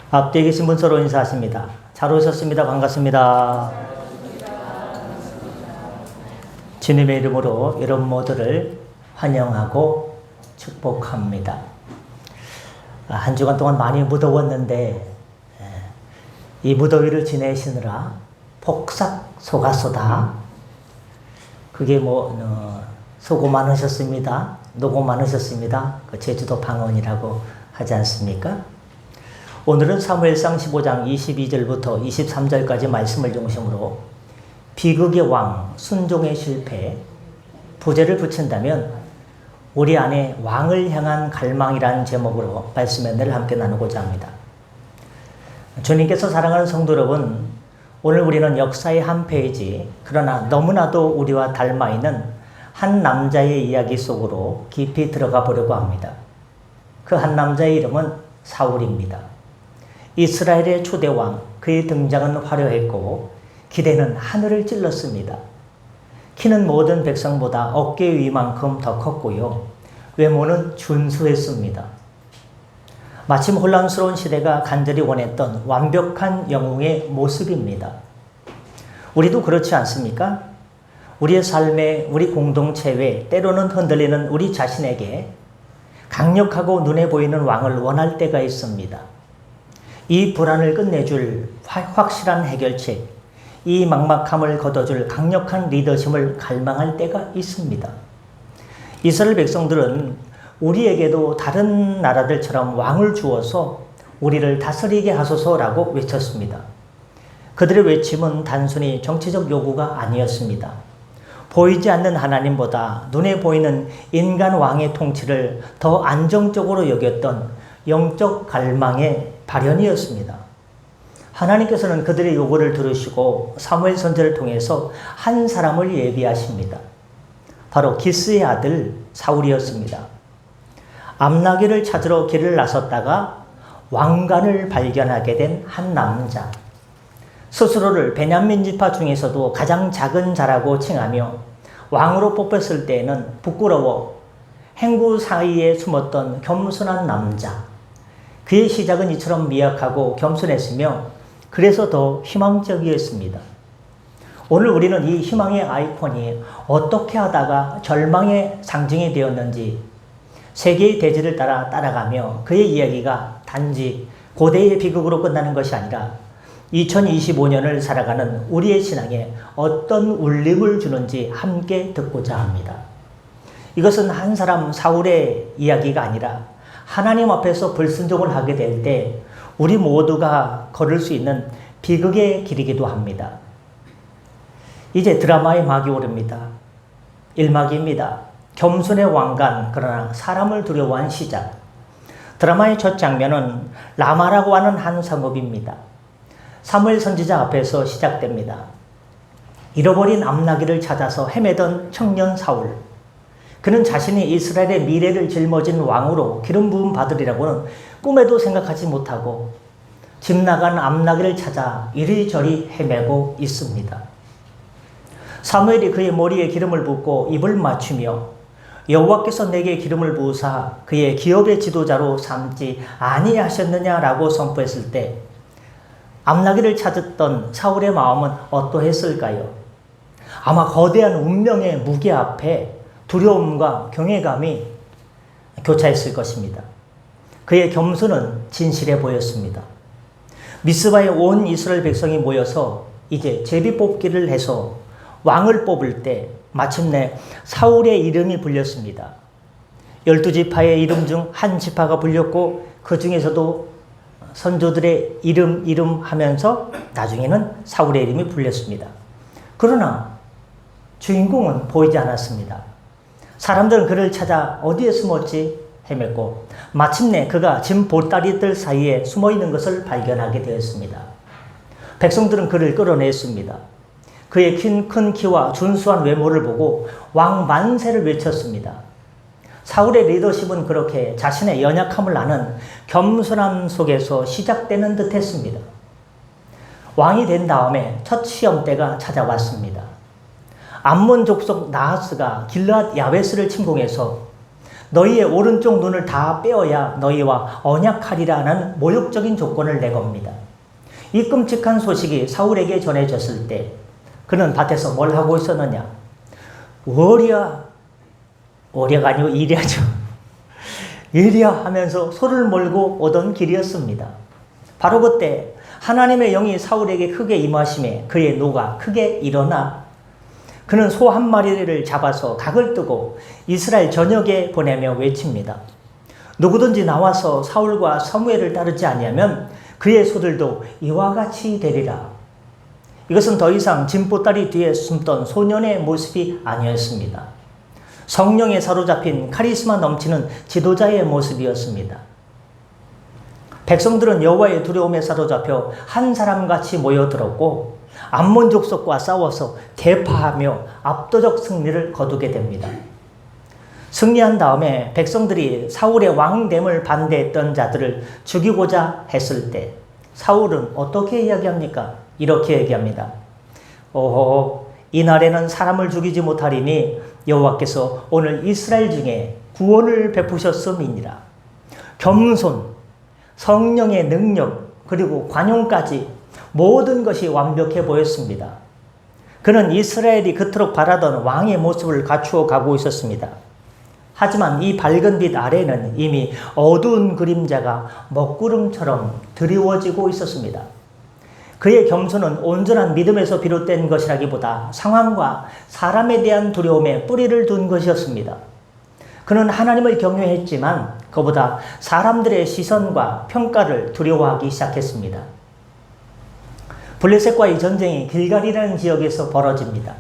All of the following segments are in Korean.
앞뒤에 계신 분 서로 인사하십니다. 잘 오셨습니다. 반갑습니다. 주님의 이름으로 여러분 모두를 환영하고 축복합니다. 한 주간 동안 많이 무더웠는데 이 무더위를 지내시느라 폭삭 속았소다. 그게 수고 많으셨습니다. 노고 많으셨습니다. 제주도 방언이라고 하지 않습니까? 오늘은 사무엘상 15장 22절부터 23절까지 말씀을 중심으로 비극의 왕, 순종의 실패, 부제를 붙인다면 우리 안에 왕을 향한 갈망이라는 제목으로 말씀의 은혜를 함께 나누고자 합니다. 주님께서 사랑하는 성도 여러분, 오늘 우리는 역사의 한 페이지, 그러나 너무나도 우리와 닮아있는 한 남자의 이야기 속으로 깊이 들어가 보려고 합니다. 그 한 남자의 이름은 사울입니다. 이스라엘의 초대왕, 그의 등장은 화려했고 기대는 하늘을 찔렀습니다. 키는 모든 백성보다 어깨 위만큼 더 컸고요. 외모는 준수했습니다. 마침 혼란스러운 시대가 간절히 원했던 완벽한 영웅의 모습입니다. 우리도 그렇지 않습니까? 우리의 삶에, 우리 공동체에 때로는 흔들리는 우리 자신에게 강력하고 눈에 보이는 왕을 원할 때가 있습니다. 이 불안을 끝내줄 확실한 해결책, 이 막막함을 걷어줄 강력한 리더십을 갈망할 때가 있습니다. 이스라엘 백성들은 우리에게도 다른 나라들처럼 왕을 주어서 우리를 다스리게 하소서라고 외쳤습니다. 그들의 외침은 단순히 정치적 요구가 아니었습니다. 보이지 않는 하나님보다 눈에 보이는 인간 왕의 통치를 더 안정적으로 여겼던 영적 갈망의 발현이었습니다. 하나님께서는 그들의 요구를 들으시고 사무엘 선지자를 통해서 한 사람을 예비하십니다. 바로 기스의 아들 사울이었습니다. 암나기를 찾으러 길을 나섰다가 왕관을 발견하게 된 한 남자. 스스로를 베냐민 지파 중에서도 가장 작은 자라고 칭하며 왕으로 뽑혔을 때에는 부끄러워 행구 사이에 숨었던 겸손한 남자. 그의 시작은 이처럼 미약하고 겸손했으며 그래서 더 희망적이었습니다. 오늘 우리는 이 희망의 아이콘이 어떻게 하다가 절망의 상징이 되었는지 세계의 대지를 따라가며 그의 이야기가 단지 고대의 비극으로 끝나는 것이 아니라 2025년을 살아가는 우리의 신앙에 어떤 울림을 주는지 함께 듣고자 합니다. 이것은 한 사람 사울의 이야기가 아니라 하나님 앞에서 불순종을 하게 될 때 우리 모두가 걸을 수 있는 비극의 길이기도 합니다. 이제 드라마의 막이 오릅니다. 1막입니다. 겸손의 왕관, 그러나 사람을 두려워한 시작. 드라마의 첫 장면은 라마라고 하는 한 성읍입니다. 사무엘 선지자 앞에서 시작됩니다. 잃어버린 암나기를 찾아서 헤매던 청년 사울. 그는 자신이 이스라엘의 미래를 짊어진 왕으로 기름 부음 받으리라고는 꿈에도 생각하지 못하고 집 나간 암나기를 찾아 이리저리 헤매고 있습니다. 사무엘이 그의 머리에 기름을 붓고 입을 맞추며 여호와께서 내게 기름을 부으사 그의 기업의 지도자로 삼지 아니하셨느냐라고 선포했을 때 암나기를 찾았던 사울의 마음은 어떠했을까요? 아마 거대한 운명의 무게 앞에 두려움과 경외감이 교차했을 것입니다. 그의 겸손은 진실해 보였습니다. 미스바에 온 이스라엘 백성이 모여서 이제 제비뽑기를 해서 왕을 뽑을 때 마침내 사울의 이름이 불렸습니다. 12지파의 이름 중 한 지파가 불렸고 그 중에서도 선조들의 이름 하면서 나중에는 사울의 이름이 불렸습니다. 그러나 주인공은 보이지 않았습니다. 사람들은 그를 찾아 어디에 숨었지 헤맸고 마침내 그가 짐 보따리들 사이에 숨어있는 것을 발견하게 되었습니다. 백성들은 그를 끌어냈습니다. 그의 큰 키와 준수한 외모를 보고 왕 만세를 외쳤습니다. 사울의 리더십은 그렇게 자신의 연약함을 아는 겸손함 속에서 시작되는 듯 했습니다. 왕이 된 다음에 첫 시험대가 찾아왔습니다. 암몬 족속 나하스가 길르앗 야베스를 침공해서 너희의 오른쪽 눈을 다 빼어야 너희와 언약하리라는 모욕적인 조건을 내겁니다. 이 끔찍한 소식이 사울에게 전해졌을 때 그는 밭에서 뭘 하고 있었느냐? 월야가 아니고 이랴죠. 이랴 하면서 소를 몰고 오던 길이었습니다. 바로 그때 하나님의 영이 사울에게 크게 임하심에 그의 노가 크게 일어나 그는 소 한 마리를 잡아서 각을 뜨고 이스라엘 전역에 보내며 외칩니다. 누구든지 나와서 사울과 사무엘을 따르지 아니하면 그의 소들도 이와 같이 되리라. 이것은 더 이상 진보다리 뒤에 숨던 소년의 모습이 아니었습니다. 성령에 사로잡힌 카리스마 넘치는 지도자의 모습이었습니다. 백성들은 여호와의 두려움에 사로잡혀 한 사람같이 모여들었고 암몬 족속과 싸워서 대파하며 압도적 승리를 거두게 됩니다. 승리한 다음에 백성들이 사울의 왕됨을 반대했던 자들을 죽이고자 했을 때 사울은 어떻게 이야기합니까? 이렇게 얘기합니다. 오호, 이날에는 사람을 죽이지 못하리니 여호와께서 오늘 이스라엘 중에 구원을 베푸셨음이니라. 겸손, 성령의 능력, 그리고 관용까지 모든 것이 완벽해 보였습니다. 그는 이스라엘이 그토록 바라던 왕의 모습을 갖추어 가고 있었습니다. 하지만 이 밝은 빛 아래는 이미 어두운 그림자가 먹구름처럼 드리워지고 있었습니다. 그의 겸손은 온전한 믿음에서 비롯된 것이라기보다 상황과 사람에 대한 두려움에 뿌리를 둔 것이었습니다. 그는 하나님을 경외했지만 그보다 사람들의 시선과 평가를 두려워하기 시작했습니다. 블레셋과의 전쟁이 길갈이라는 지역에서 벌어집니다.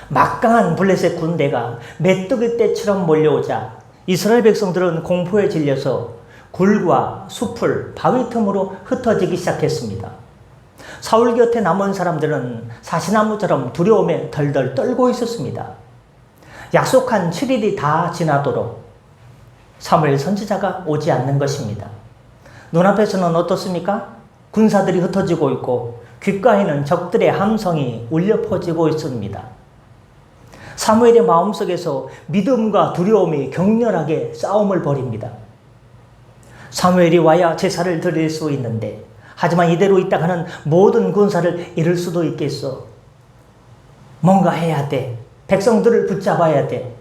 막강한 블레셋 군대가 메뚜기 떼처럼 몰려오자 이스라엘 백성들은 공포에 질려서 굴과 숲을 바위 틈으로 흩어지기 시작했습니다. 사울 곁에 남은 사람들은 사시나무처럼 두려움에 덜덜 떨고 있었습니다. 약속한 7일이 다 지나도록 사무엘 선지자가 오지 않는 것입니다. 눈앞에서는 어떻습니까? 군사들이 흩어지고 있고 귓가에는 적들의 함성이 울려 퍼지고 있습니다. 사무엘의 마음속에서 믿음과 두려움이 격렬하게 싸움을 벌입니다. 사무엘이 와야 제사를 드릴 수 있는데 하지만 이대로 있다가는 모든 군사를 잃을 수도 있겠어. 뭔가 해야 돼. 백성들을 붙잡아야 돼.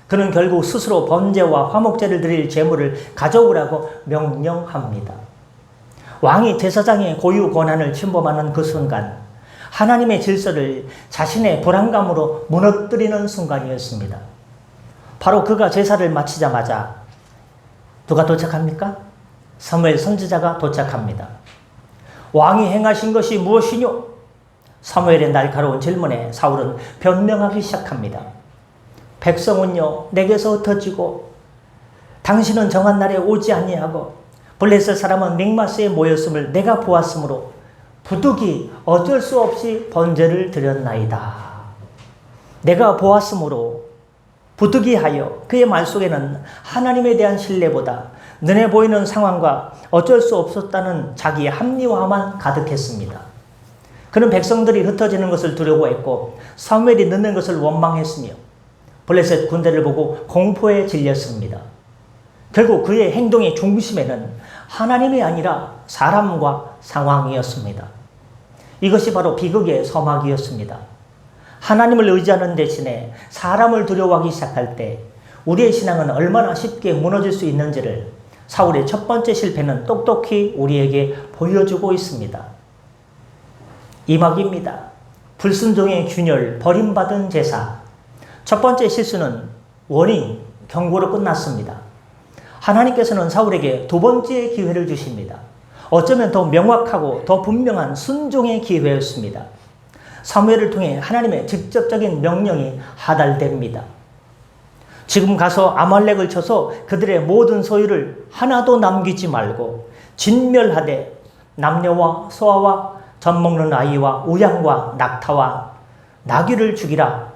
그는 결국 스스로 번제와 화목제를 드릴 제물을 가져오라고 명령합니다. 왕이 제사장의 고유 권한을 침범하는 그 순간 하나님의 질서를 자신의 불안감으로 무너뜨리는 순간이었습니다. 바로 그가 제사를 마치자마자 누가 도착합니까? 사무엘 선지자가 도착합니다. 왕이 행하신 것이 무엇이뇨? 사무엘의 날카로운 질문에 사울은 변명하기 시작합니다. 백성은요 내게서 흩어지고 당신은 정한 날에 오지 아니하고 블레셋 사람은 믹마스에 모였음을 내가 보았으므로 부득이 어쩔 수 없이 번제를 드렸나이다. 내가 보았으므로 부득이 하여 그의 말 속에는 하나님에 대한 신뢰보다 눈에 보이는 상황과 어쩔 수 없었다는 자기의 합리화만 가득했습니다. 그는 백성들이 흩어지는 것을 두려워했고 사무엘이 늦는 것을 원망했으며 블레셋 군대를 보고 공포에 질렸습니다. 결국 그의 행동의 중심에는 하나님이 아니라 사람과 상황이었습니다. 이것이 바로 비극의 서막이었습니다. 하나님을 의지하는 대신에 사람을 두려워하기 시작할 때 우리의 신앙은 얼마나 쉽게 무너질 수 있는지를 사울의 첫 번째 실패는 똑똑히 우리에게 보여주고 있습니다. 이막입니다. 불순종의 균열, 버림받은 제사. 첫 번째 실수는 워닝, 경고로 끝났습니다. 하나님께서는 사울에게 두 번째 기회를 주십니다. 어쩌면 더 명확하고 더 분명한 순종의 기회였습니다. 사무엘을 통해 하나님의 직접적인 명령이 하달됩니다. 지금 가서 아말렉을 쳐서 그들의 모든 소유를 하나도 남기지 말고 진멸하되 남녀와 소아와 젖 먹는 아이와 우양과 낙타와 나귀를 죽이라.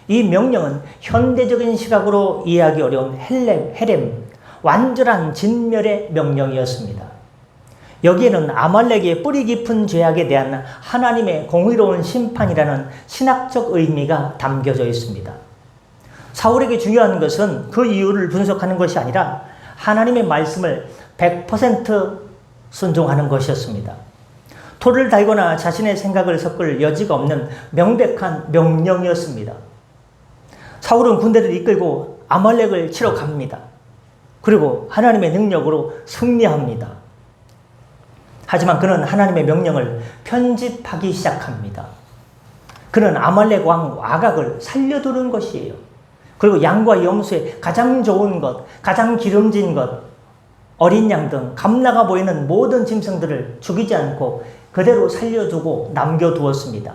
이 명령은 현대적인 시각으로 이해하기 어려운 헬렘, 완전한 진멸의 명령이었습니다. 여기에는 아말렉의 뿌리 깊은 죄악에 대한 하나님의 공의로운 심판이라는 신학적 의미가 담겨져 있습니다. 사울에게 중요한 것은 그 이유를 분석하는 것이 아니라 하나님의 말씀을 100% 순종하는 것이었습니다. 토를 달거나 자신의 생각을 섞을 여지가 없는 명백한 명령이었습니다. 사울은 군대를 이끌고 아말렉을 치러 갑니다. 그리고 하나님의 능력으로 승리합니다. 하지만 그는 하나님의 명령을 편집하기 시작합니다. 그는 아말렉 왕 아각을 살려두는 것이에요. 그리고 양과 염소의 가장 좋은 것, 가장 기름진 것, 어린 양 등 감나가 보이는 모든 짐승들을 죽이지 않고 그대로 살려두고 남겨두었습니다.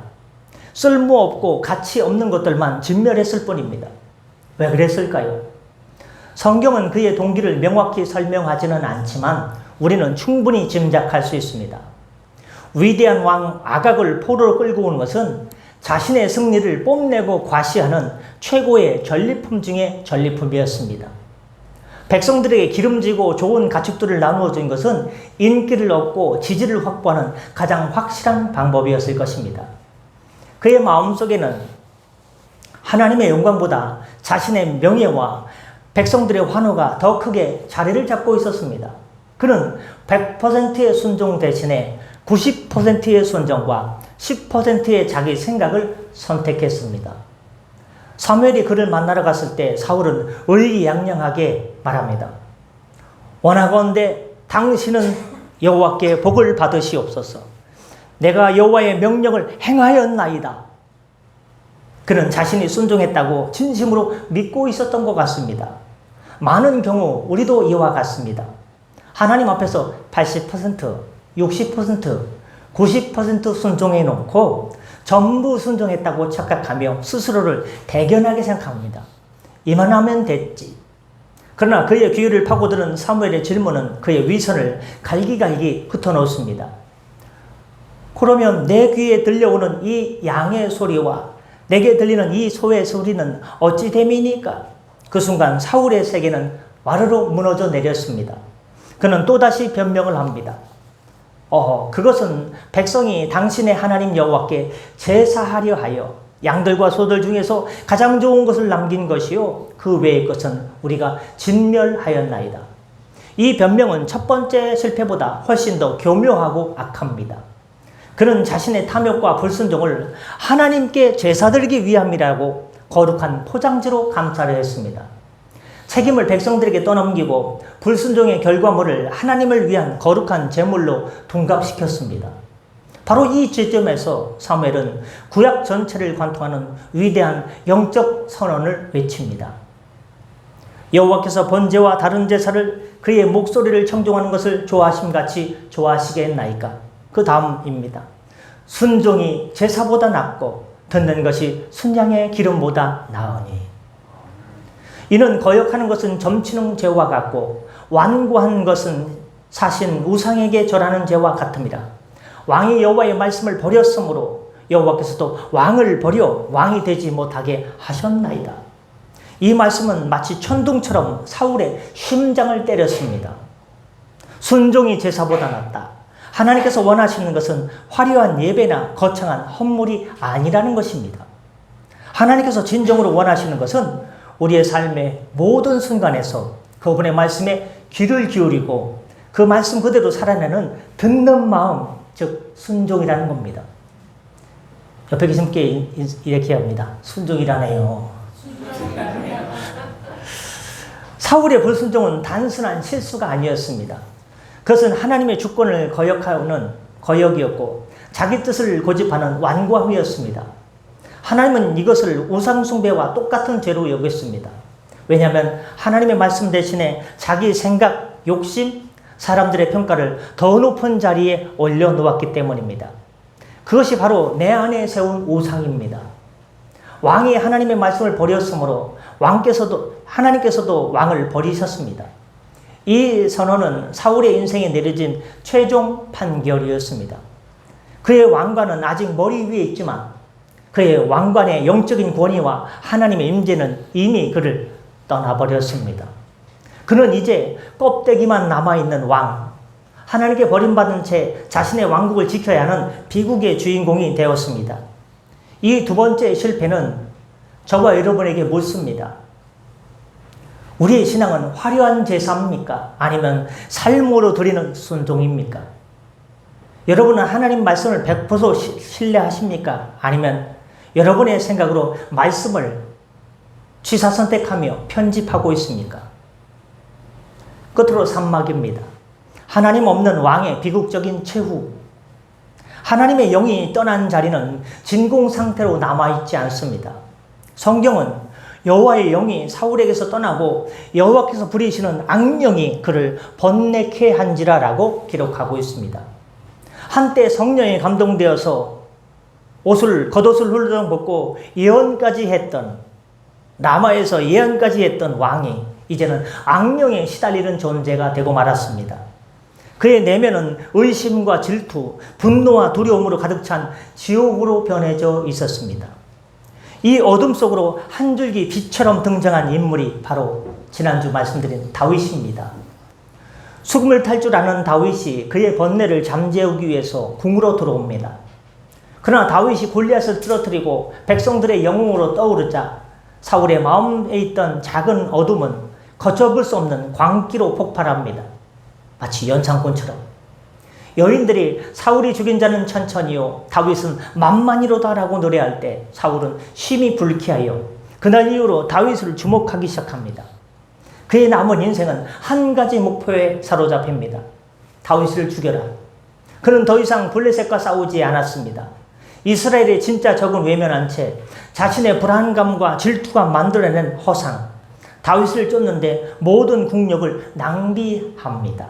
쓸모없고 가치 없는 것들만 진멸했을 뿐입니다. 왜 그랬을까요? 성경은 그의 동기를 명확히 설명하지는 않지만 우리는 충분히 짐작할 수 있습니다. 위대한 왕 아각을 포로로 끌고 온 것은 자신의 승리를 뽐내고 과시하는 최고의 전리품 중의 전리품이었습니다. 백성들에게 기름지고 좋은 가축들을 나누어 준 것은 인기를 얻고 지지를 확보하는 가장 확실한 방법이었을 것입니다. 그의 마음속에는 하나님의 영광보다 자신의 명예와 백성들의 환호가 더 크게 자리를 잡고 있었습니다. 그는 100%의 순종 대신에 90%의 순종과 10%의 자기 생각을 선택했습니다. 사무엘이 그를 만나러 갔을 때 사울은 의기양양하게 말합니다. 원하건대 당신은 여호와께 복을 받으시옵소서. 내가 여호와의 명령을 행하였나이다. 그는 자신이 순종했다고 진심으로 믿고 있었던 것 같습니다. 많은 경우 우리도 이와 같습니다. 하나님 앞에서 80%, 60%, 90% 순종해 놓고 전부 순종했다고 착각하며 스스로를 대견하게 생각합니다. 이만하면 됐지. 그러나 그의 귀를 파고드는 사무엘의 질문은 그의 위선을 갈기갈기 흩어놓습니다. 그러면 내 귀에 들려오는 이 양의 소리와 내게 들리는 이 소의 소리는 어찌 됨이니까? 그 순간 사울의 세계는 와르르 무너져 내렸습니다. 그는 또다시 변명을 합니다. 그것은 백성이 당신의 하나님 여호와께 제사하려 하여 양들과 소들 중에서 가장 좋은 것을 남긴 것이요 그 외의 것은 우리가 진멸하였나이다. 이 변명은 첫 번째 실패보다 훨씬 더 교묘하고 악합니다. 그는 자신의 탐욕과 불순종을 하나님께 제사드리기 위함이라고 거룩한 포장지로 감사를 했습니다. 책임을 백성들에게 떠넘기고 불순종의 결과물을 하나님을 위한 거룩한 제물로 둔갑시켰습니다. 바로 이 지점에서 사무엘은 구약 전체를 관통하는 위대한 영적 선언을 외칩니다. 여호와께서 번제와 다른 제사를 그의 목소리를 청종하는 것을 좋아하심같이 좋아하시겠나이까? 그 다음입니다. 순종이 제사보다 낫고 듣는 것이 순양의 기름보다 나으니. 이는 거역하는 것은 점치는 죄와 같고 완고한 것은 사신 우상에게 절하는 죄와 같습니다. 왕이 여호와의 말씀을 버렸으므로 여호와께서도 왕을 버려 왕이 되지 못하게 하셨나이다. 이 말씀은 마치 천둥처럼 사울의 심장을 때렸습니다. 순종이 제사보다 낫다. 하나님께서 원하시는 것은 화려한 예배나 거창한 헌물이 아니라는 것입니다. 하나님께서 진정으로 원하시는 것은 우리의 삶의 모든 순간에서 그분의 말씀에 귀를 기울이고 그 말씀 그대로 살아내는 듣는 마음, 즉 순종이라는 겁니다. 옆에 계신 분께 이렇게 합니다. 순종이라네요. 사울의 불순종은 단순한 실수가 아니었습니다. 그것은 하나님의 주권을 거역하는 거역이었고 자기 뜻을 고집하는 완고함이었습니다. 하나님은 이것을 우상숭배와 똑같은 죄로 여겼습니다. 왜냐하면 하나님의 말씀 대신에 자기 생각, 욕심, 사람들의 평가를 더 높은 자리에 올려놓았기 때문입니다. 그것이 바로 내 안에 세운 우상입니다. 왕이 하나님의 말씀을 버렸으므로 하나님께서도 왕을 버리셨습니다. 이 선언은 사울의 인생에 내려진 최종 판결이었습니다. 그의 왕관은 아직 머리 위에 있지만 그의 왕관의 영적인 권위와 하나님의 임재는 이미 그를 떠나버렸습니다. 그는 이제 껍데기만 남아있는 왕, 하나님께 버림받은 채 자신의 왕국을 지켜야 하는 비국의 주인공이 되었습니다. 이 두 번째 실패는 저와 여러분에게 묻습니다. 우리의 신앙은 화려한 제사입니까? 아니면 삶으로 드리는 순종입니까? 여러분은 하나님 말씀을 100% 신뢰하십니까? 아니면 여러분의 생각으로 말씀을 취사선택하며 편집하고 있습니까? 끝으로 산막입니다. 하나님 없는 왕의 비극적인 최후. 하나님의 영이 떠난 자리는 진공 상태로 남아있지 않습니다. 성경은 여호와의 영이 사울에게서 떠나고 여호와께서 부리시는 악령이 그를 번뇌케 한지라라고 기록하고 있습니다. 한때 성령에 감동되어서 겉옷을 훌렁 벗고 예언까지 했던, 라마에서 예언까지 했던 왕이 이제는 악령에 시달리는 존재가 되고 말았습니다. 그의 내면은 의심과 질투, 분노와 두려움으로 가득 찬 지옥으로 변해져 있었습니다. 이 어둠 속으로 한 줄기 빛처럼 등장한 인물이 바로 지난주 말씀드린 다윗입니다. 수금을 탈 줄 아는 다윗이 그의 번뇌를 잠재우기 위해서 궁으로 들어옵니다. 그러나 다윗이 골리앗을 쓰러뜨리고 백성들의 영웅으로 떠오르자 사울의 마음에 있던 작은 어둠은 걷잡을 수 없는 광기로 폭발합니다. 마치 연상꾼처럼. 여인들이 사울이 죽인 자는 천천히요 다윗은 만만히로다라고 노래할 때 사울은 심히 불쾌하여 그날 이후로 다윗을 주목하기 시작합니다. 그의 남은 인생은 한 가지 목표에 사로잡힙니다. 다윗을 죽여라. 그는 더 이상 블레셋과 싸우지 않았습니다. 이스라엘의 진짜 적은 외면한 채 자신의 불안감과 질투가 만들어낸 허상, 다윗을 쫓는데 모든 국력을 낭비합니다.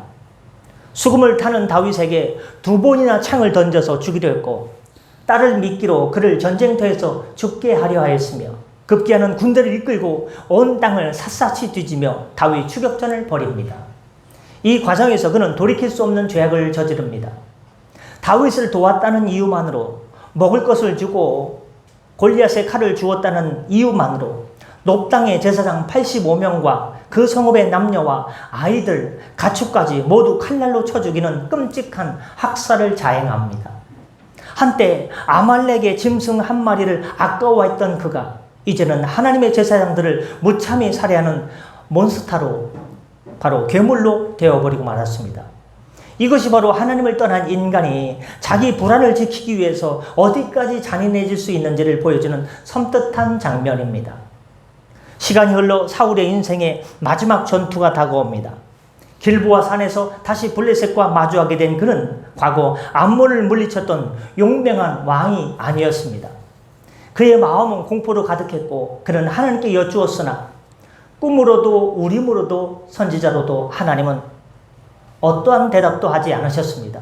수금을 타는 다윗에게 2번이나 창을 던져서 죽이려 했고 딸을 미끼로 그를 전쟁터에서 죽게 하려 하였으며 급기야는 군대를 이끌고 온 땅을 샅샅이 뒤지며 다윗 추격전을 벌입니다. 이 과정에서 그는 돌이킬 수 없는 죄악을 저지릅니다. 다윗을 도왔다는 이유만으로, 먹을 것을 주고 골리앗의 칼을 주었다는 이유만으로 높당의 제사장 85명과 그 성읍의 남녀와 아이들, 가축까지 모두 칼날로 쳐 죽이는 끔찍한 학살을 자행합니다. 한때 아말렉의 짐승 한 마리를 아까워했던 그가 이제는 하나님의 제사장들을 무참히 살해하는 몬스터로, 바로 괴물로 되어버리고 말았습니다. 이것이 바로 하나님을 떠난 인간이 자기 불안을 지키기 위해서 어디까지 잔인해질 수 있는지를 보여주는 섬뜩한 장면입니다. 시간이 흘러 사울의 인생의 마지막 전투가 다가옵니다. 길보아 산에서 다시 블레셋과 마주하게 된 그는 과거 암몬을 물리쳤던 용맹한 왕이 아니었습니다. 그의 마음은 공포로 가득했고 그는 하나님께 여쭈었으나 꿈으로도 우림으로도 선지자로도 하나님은 어떠한 대답도 하지 않으셨습니다.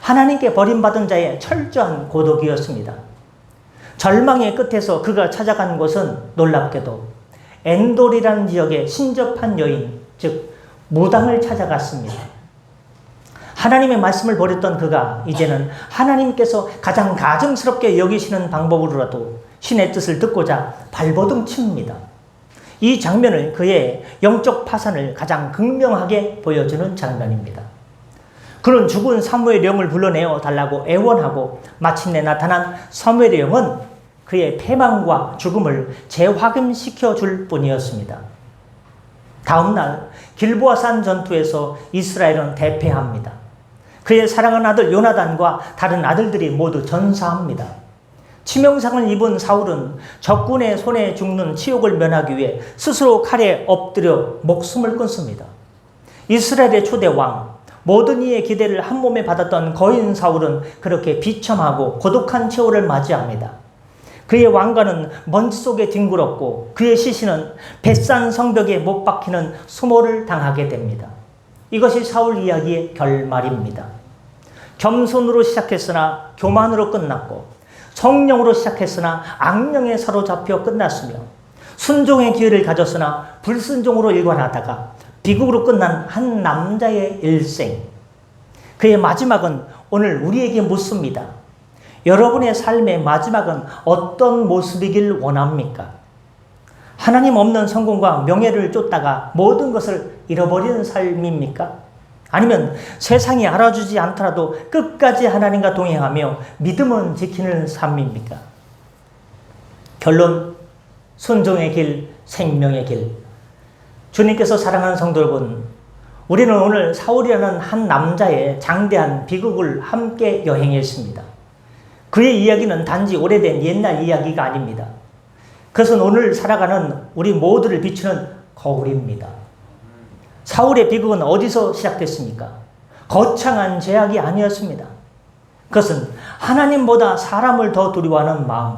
하나님께 버림받은 자의 철저한 고독이었습니다. 절망의 끝에서 그가 찾아간 곳은 놀랍게도 엔돌이라는 지역의 신접한 여인, 즉 무당을 찾아갔습니다. 하나님의 말씀을 버렸던 그가 이제는 하나님께서 가장 가증스럽게 여기시는 방법으로라도 신의 뜻을 듣고자 발버둥 칩니다. 이 장면은 그의 영적 파산을 가장 극명하게 보여주는 장면입니다. 그는 죽은 사무엘의 영을 불러내어 달라고 애원하고 마침내 나타난 사무엘의 영은 그의 패망과 죽음을 재확인시켜 줄 뿐이었습니다. 다음 날 길보아 산 전투에서 이스라엘은 대패합니다. 그의 사랑하는 아들 요나단과 다른 아들들이 모두 전사합니다. 치명상을 입은 사울은 적군의 손에 죽는 치욕을 면하기 위해 스스로 칼에 엎드려 목숨을 끊습니다. 이스라엘의 초대 왕, 모든 이의 기대를 한 몸에 받았던 거인 사울은 그렇게 비참하고 고독한 최후를 맞이합니다. 그의 왕관은 먼지 속에 뒹굴었고 그의 시신은 벳산 성벽에 못 박히는 수모를 당하게 됩니다. 이것이 사울 이야기의 결말입니다. 겸손으로 시작했으나 교만으로 끝났고 성령으로 시작했으나 악령에 사로잡혀 끝났으며 순종의 기회를 가졌으나 불순종으로 일관하다가 비극으로 끝난 한 남자의 일생. 그의 마지막은 오늘 우리에게 묻습니다. 여러분의 삶의 마지막은 어떤 모습이길 원합니까? 하나님 없는 성공과 명예를 쫓다가 모든 것을 잃어버리는 삶입니까? 아니면 세상이 알아주지 않더라도 끝까지 하나님과 동행하며 믿음은 지키는 삶입니까? 결론, 순종의 길, 생명의 길. 주님께서 사랑하는 성도 여러분, 우리는 오늘 사울이라는 한 남자의 장대한 비극을 함께 여행했습니다. 그의 이야기는 단지 오래된 옛날 이야기가 아닙니다. 그것은 오늘 살아가는 우리 모두를 비추는 거울입니다. 사울의 비극은 어디서 시작됐습니까? 거창한 제약이 아니었습니다. 그것은 하나님보다 사람을 더 두려워하는 마음,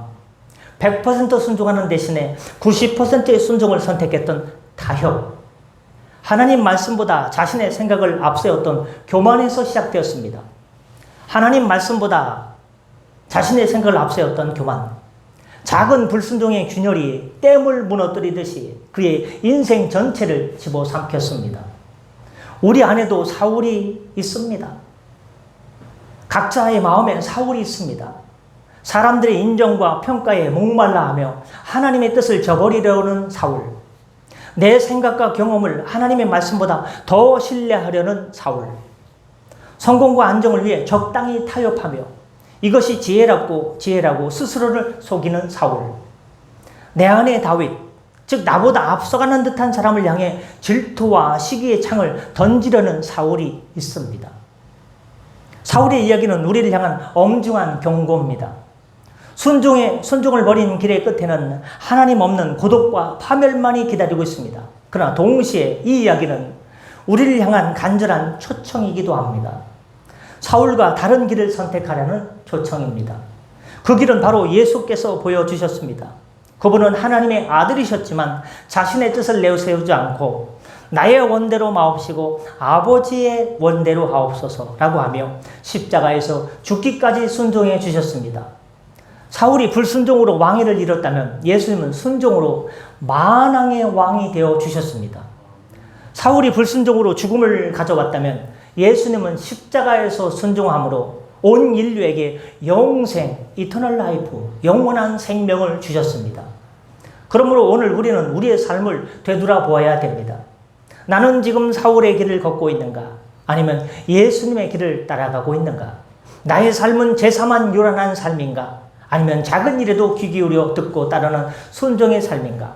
100% 순종하는 대신에 90%의 순종을 선택했던 타협, 하나님 말씀보다 자신의 생각을 앞세웠던 교만에서 시작되었습니다. 하나님 말씀보다 자신의 생각을 앞세웠던 교만, 작은 불순종의 균열이 댐을 무너뜨리듯이 그의 인생 전체를 집어삼켰습니다. 우리 안에도 사울이 있습니다. 각자의 마음엔 사울이 있습니다. 사람들의 인정과 평가에 목말라하며 하나님의 뜻을 저버리려는 사울, 내 생각과 경험을 하나님의 말씀보다 더 신뢰하려는 사울, 성공과 안정을 위해 적당히 타협하며 이것이 지혜라고 스스로를 속이는 사울, 내 안의 다윗, 즉 나보다 앞서가는 듯한 사람을 향해 질투와 시기의 창을 던지려는 사울이 있습니다. 사울의 이야기는 우리를 향한 엄중한 경고입니다. 순종을 버린 길의 끝에는 하나님 없는 고독과 파멸만이 기다리고 있습니다. 그러나 동시에 이 이야기는 우리를 향한 간절한 초청이기도 합니다. 사울과 다른 길을 선택하라는 초청입니다. 그 길은 바로 예수께서 보여주셨습니다. 그분은 하나님의 아들이셨지만 자신의 뜻을 내세우지 않고 나의 원대로 마옵시고 아버지의 원대로 하옵소서라고 하며 십자가에서 죽기까지 순종해 주셨습니다. 사울이 불순종으로 왕위를 잃었다면 예수님은 순종으로 만왕의 왕이 되어 주셨습니다. 사울이 불순종으로 죽음을 가져왔다면 예수님은 십자가에서 순종함으로 온 인류에게 영생, 이터널 라이프, 영원한 생명을 주셨습니다. 그러므로 오늘 우리는 우리의 삶을 되돌아보아야 됩니다. 나는 지금 사울의 길을 걷고 있는가? 아니면 예수님의 길을 따라가고 있는가? 나의 삶은 제사만 요란한 삶인가? 아니면 작은 일에도 귀 기울여 듣고 따르는 순종의 삶인가?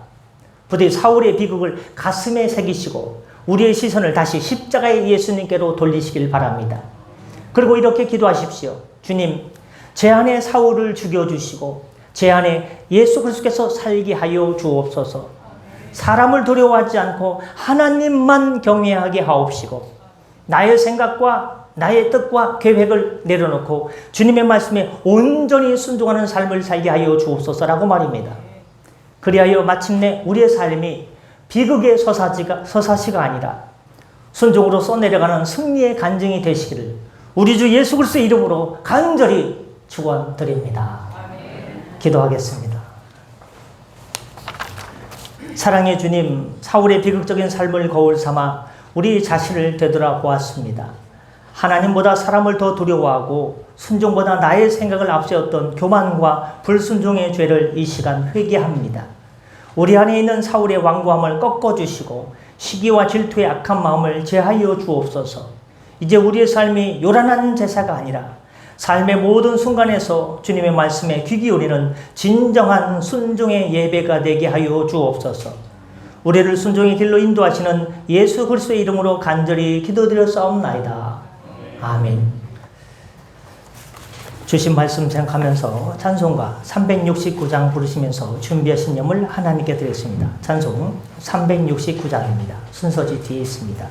부디 사울의 비극을 가슴에 새기시고 우리의 시선을 다시 십자가의 예수님께로 돌리시길 바랍니다. 그리고 이렇게 기도하십시오. 주님, 제 안에 사울을 죽여주시고 제 안에 예수 그리스도께서 살게 하여 주옵소서. 사람을 두려워하지 않고 하나님만 경외하게 하옵시고 나의 생각과 나의 뜻과 계획을 내려놓고 주님의 말씀에 온전히 순종하는 삶을 살게 하여 주옵소서라고 말입니다. 그리하여 마침내 우리의 삶이 비극의 서사시가 아니라 순종으로 써내려가는 승리의 간증이 되시기를 우리 주 예수 그리스도의 이름으로 간절히 축원드립니다. 기도하겠습니다. 사랑의 주님, 사울의 비극적인 삶을 거울 삼아 우리 자신을 되돌아보았습니다. 하나님보다 사람을 더 두려워하고 순종보다 나의 생각을 앞세웠던 교만과 불순종의 죄를 이 시간 회개합니다. 우리 안에 있는 사울의 완고함을 꺾어주시고 시기와 질투의 악한 마음을 제하여 주옵소서. 이제 우리의 삶이 요란한 제사가 아니라 삶의 모든 순간에서 주님의 말씀에 귀 기울이는 진정한 순종의 예배가 되게 하여 주옵소서. 우리를 순종의 길로 인도하시는 예수 그리스도의 이름으로 간절히 기도드렸사옵나이다. 아멘. 주신 말씀 생각하면서 찬송가 369장 부르시면서 준비하신 염을 하나님께 드렸습니다. 찬송 369장입니다. 순서지 뒤에 있습니다.